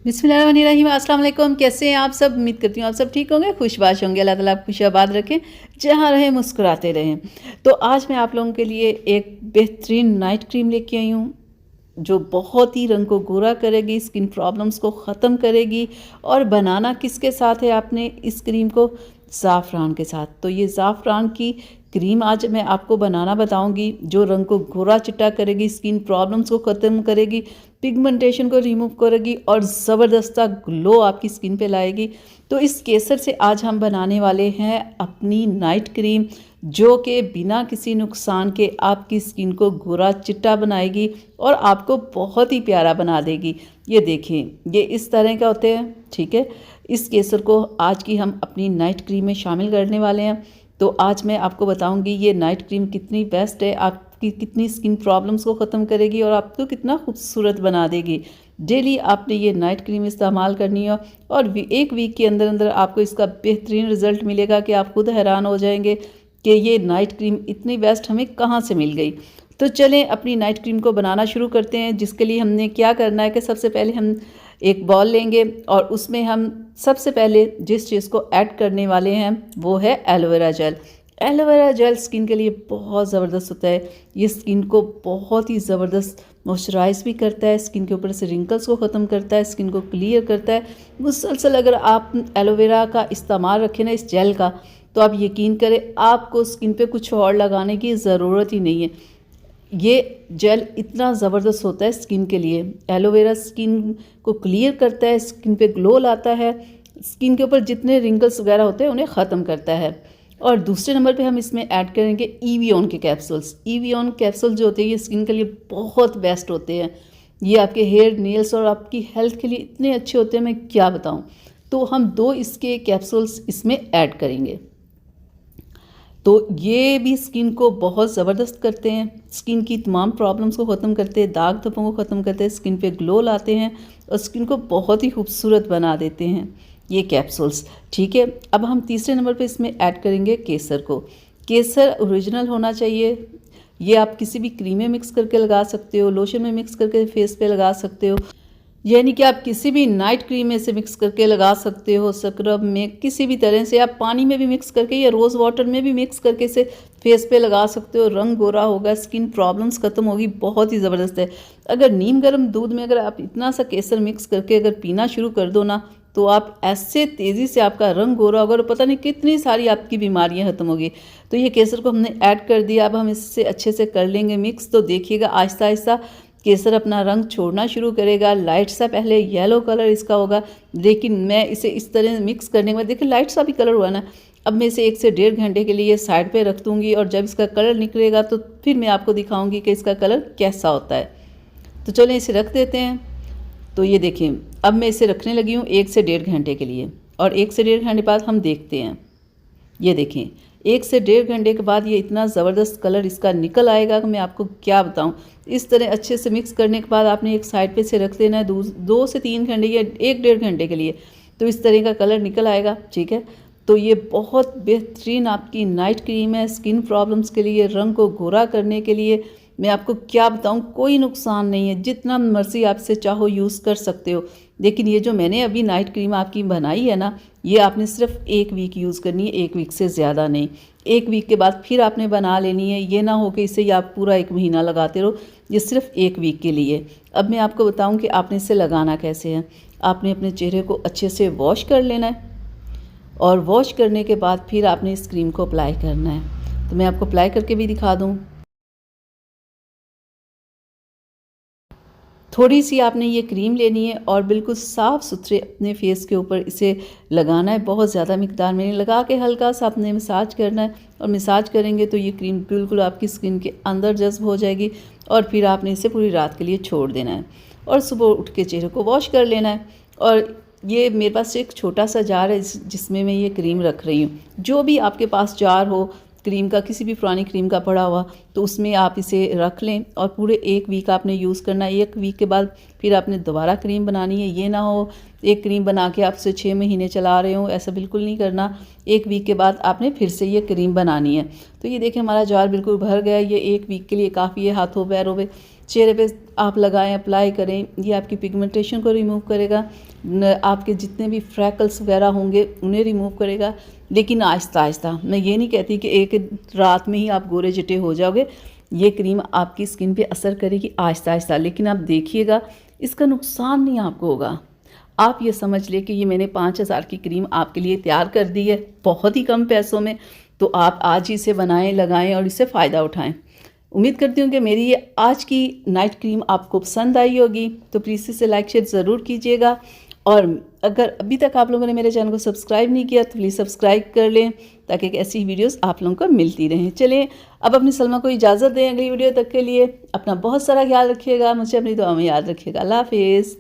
बिस्मिल्लाहिर्रहमानिर्रहीम। अस्सलाम वालेकुम। कैसे हैं आप सब? उम्मीद करती हूँ आप सब ठीक होंगे, खुशबाश होंगे। अल्लाह ताला आप खुशियाबाद रखें, जहाँ रहें मुस्कुराते रहें। तो आज मैं आप लोगों के लिए एक बेहतरीन नाइट क्रीम लेके आई हूँ, जो बहुत ही रंग को गोरा करेगी, स्किन प्रॉब्लम्स को ख़त्म करेगी। और बनाना किसके साथ है आपने इस क्रीम को? ज़ाफ़रान के साथ। तो ये ज़ाफ़रान की क्रीम आज मैं आपको बनाना बताऊंगी, जो रंग को गोरा चिट्टा करेगी, स्किन प्रॉब्लम्स को ख़त्म करेगी, पिगमेंटेशन को रिमूव करेगी और ज़बरदस्त ग्लो आपकी स्किन पे लाएगी। तो इस केसर से आज हम बनाने वाले हैं अपनी नाइट क्रीम, जो कि बिना किसी नुकसान के आपकी स्किन को गोरा चिट्टा बनाएगी और आपको बहुत ही प्यारा बना देगी। ये देखें, ये इस तरह का होते हैं, ठीक है। इस केसर को आज की हम अपनी नाइट क्रीम में शामिल करने वाले हैं। तो आज मैं आपको बताऊंगी ये नाइट क्रीम कितनी बेस्ट है, आपकी कितनी स्किन प्रॉब्लम्स को ख़त्म करेगी और आपको कितना खूबसूरत बना देगी। डेली आपने ये नाइट क्रीम इस्तेमाल करनी है और एक वीक के अंदर अंदर आपको इसका बेहतरीन रिजल्ट मिलेगा कि आप खुद हैरान हो जाएंगे कि ये नाइट क्रीम इतनी बेस्ट हमें कहाँ से मिल गई। तो चलें अपनी नाइट क्रीम को बनाना शुरू करते हैं। जिसके लिए हमने क्या करना है कि सबसे पहले हम एक बॉल लेंगे और उसमें हम सबसे पहले जिस चीज़ को ऐड करने वाले हैं वो है aloe vera gel. Aloe vera gel skin के लिए बहुत ज़बरदस्त होता है। ये स्किन को बहुत ही ज़बरदस्त मॉइस्चराइज भी करता है, स्किन के ऊपर से रिंकल्स को ख़त्म करता है, स्किन को क्लियर करता है। मुसलसल अगर आप एलोवेरा का इस्तेमाल रखें ना, इस जेल का, तो आप यकीन करें आपको स्किन पे कुछ और लगाने की ज़रूरत ही नहीं है। ये जेल इतना ज़बरदस्त होता है स्किन के लिए। एलोवेरा स्किन को क्लियर करता है, स्किन पे ग्लो लाता है, स्किन के ऊपर जितने रिंकल्स वगैरह होते हैं उन्हें ख़त्म करता है। और दूसरे नंबर पे हम इसमें ऐड करेंगे ईवियन के कैप्सूल्स। ईवियन कैप्सूल जो होते हैं ये स्किन के लिए बहुत बेस्ट होते हैं। ये आपके हेयर, नेल्स और आपकी हेल्थ के लिए इतने अच्छे होते हैं, मैं क्या बताऊँ। तो हम 2 इसके कैप्सूल्स इसमें ऐड करेंगे। तो ये भी स्किन को बहुत ज़बरदस्त करते हैं, स्किन की तमाम प्रॉब्लम्स को ख़त्म करते हैं, दाग धब्बों को ख़त्म करते हैं, स्किन पे ग्लो लाते हैं और स्किन को बहुत ही खूबसूरत बना देते हैं ये कैप्सूल्स, ठीक है। अब हम तीसरे नंबर पे इसमें ऐड करेंगे केसर को। केसर ओरिजिनल होना चाहिए। ये आप किसी भी क्रीम में मिक्स करके लगा सकते हो, लोशन में मिक्स करके फेस पे लगा सकते हो, यानी कि आप किसी भी नाइट क्रीम में से मिक्स करके लगा सकते हो, स्क्रब में, किसी भी तरह से आप पानी में भी मिक्स करके या रोज़ वाटर में भी मिक्स करके इसे फेस पे लगा सकते हो। रंग गोरा होगा, स्किन प्रॉब्लम्स खत्म होगी, बहुत ही ज़बरदस्त है। अगर नीम गर्म दूध में अगर आप इतना सा केसर मिक्स करके अगर पीना शुरू कर दो ना, तो आप ऐसे तेज़ी से आपका रंग गोरा होगा और पता नहीं कितनी सारी आपकी बीमारियां खत्म होगी। तो ये केसर को हमने ऐड कर दिया। अब हम इससे अच्छे से कर लेंगे मिक्स। तो देखिएगा आहिस्ता आहिस्ता केसर अपना रंग छोड़ना शुरू करेगा। लाइट सा पहले येलो कलर इसका होगा, लेकिन मैं इसे इस तरह मिक्स करने के बाद देखिए लाइट सा भी कलर हुआ ना। अब मैं इसे 1 से 1.5 घंटे के लिए साइड पे रख दूँगी और जब इसका कलर निकलेगा तो फिर मैं आपको दिखाऊंगी कि इसका कलर कैसा होता है। तो चलें इसे रख देते हैं। तो ये देखिए अब मैं इसे रखने लगी हूँ 1 से 1.5 घंटे के लिए, और 1 से 1.5 घंटे बाद हम देखते हैं। ये देखें 1 से 1.5 घंटे के बाद ये इतना ज़बरदस्त कलर इसका निकल आएगा कि मैं आपको क्या बताऊं। इस तरह अच्छे से मिक्स करने के बाद आपने एक साइड पे से रख देना है 2 से 3 घंटे या 1-1.5 घंटे के लिए। तो इस तरह का कलर निकल आएगा, ठीक है। तो ये बहुत बेहतरीन आपकी नाइट क्रीम है स्किन प्रॉब्लम्स के लिए, रंग को गोरा करने के लिए। मैं आपको क्या बताऊं, कोई नुकसान नहीं है, जितना मर्जी आपसे चाहो यूज़ कर सकते हो। लेकिन ये जो मैंने अभी नाइट क्रीम आपकी बनाई है ना, ये आपने सिर्फ 1 वीक यूज़ करनी है, 1 वीक से ज़्यादा नहीं। 1 वीक के बाद फिर आपने बना लेनी है, ये ना हो कि इसे आप पूरा 1 महीना लगाते रहो। ये सिर्फ 1 वीक के लिए। अब मैं आपको बताऊं कि आपने इसे लगाना कैसे है। आपने अपने चेहरे को अच्छे से वॉश कर लेना है और वॉश करने के बाद फिर आपने इस क्रीम को अप्लाई करना है। तो मैं आपको अप्लाई करके भी दिखा दूँ। थोड़ी सी आपने ये क्रीम लेनी है और बिल्कुल साफ़ सुथरे अपने फेस के ऊपर इसे लगाना है। बहुत ज़्यादा मिकदार में लगा के हल्का सा आपने मसाज करना है, और मसाज करेंगे तो ये क्रीम बिल्कुल आपकी स्किन के अंदर जज्ब हो जाएगी। और फिर आपने इसे पूरी रात के लिए छोड़ देना है और सुबह उठ के चेहरे को वॉश कर लेना है। और ये मेरे पास एक छोटा सा जार है जिसमें मैं ये क्रीम रख रही हूँ। जो भी आपके पास जार हो क्रीम का, किसी भी पुरानी क्रीम का पड़ा हुआ, तो उसमें आप इसे रख लें और पूरे 1 वीक आपने यूज़ करना है। 1 वीक के बाद फिर आपने दोबारा क्रीम बनानी है। ये ना हो एक क्रीम बना के आप उसे 6 महीने चला रहे हो, ऐसा बिल्कुल नहीं करना। 1 वीक के बाद आपने फिर से ये क्रीम बनानी है। तो ये देखें हमारा जार बिल्कुल भर गया। ये 1 वीक के लिए काफ़ी है हाथों पैरों पे। चेहरे पे आप लगाएं, अप्लाई करें। ये आपकी पिगमेंटेशन को रिमूव करेगा, आपके जितने भी फ्रैकल्स वगैरह होंगे उन्हें रिमूव करेगा, लेकिन आहिस्ता आहिस्ता। मैं ये नहीं कहती कि एक रात में ही आप गोरे चिट्टे हो जाओगे। ये क्रीम आपकी स्किन पे असर करेगी आहिस्ता आहिस्ता, लेकिन आप देखिएगा इसका नुकसान नहीं आपको होगा। आप ये समझ ले कि ये मैंने 5000 की क्रीम आपके लिए तैयार कर दी है बहुत ही कम पैसों में, तो आप आज ही इसे बनाएं, लगाएं और इससे फ़ायदा उठाएं। उम्मीद करती हूँ कि मेरी ये आज की नाइट क्रीम आपको पसंद आई होगी, तो प्लीज़ इसे लाइक शेयर ज़रूर कीजिएगा। और अगर अभी तक आप लोगों ने मेरे चैनल को सब्सक्राइब नहीं किया तो प्लीज़ सब्सक्राइब कर लें, ताकि एक ऐसी वीडियोस आप लोगों को मिलती रहें। चलिए अब अपनी सलमा को इजाज़त दें, अगली वीडियो तक के लिए अपना बहुत सारा ख्याल रखिएगा, मुझे अपनी दुआ में याद रखिएगा। अल्लाह हाफिज़।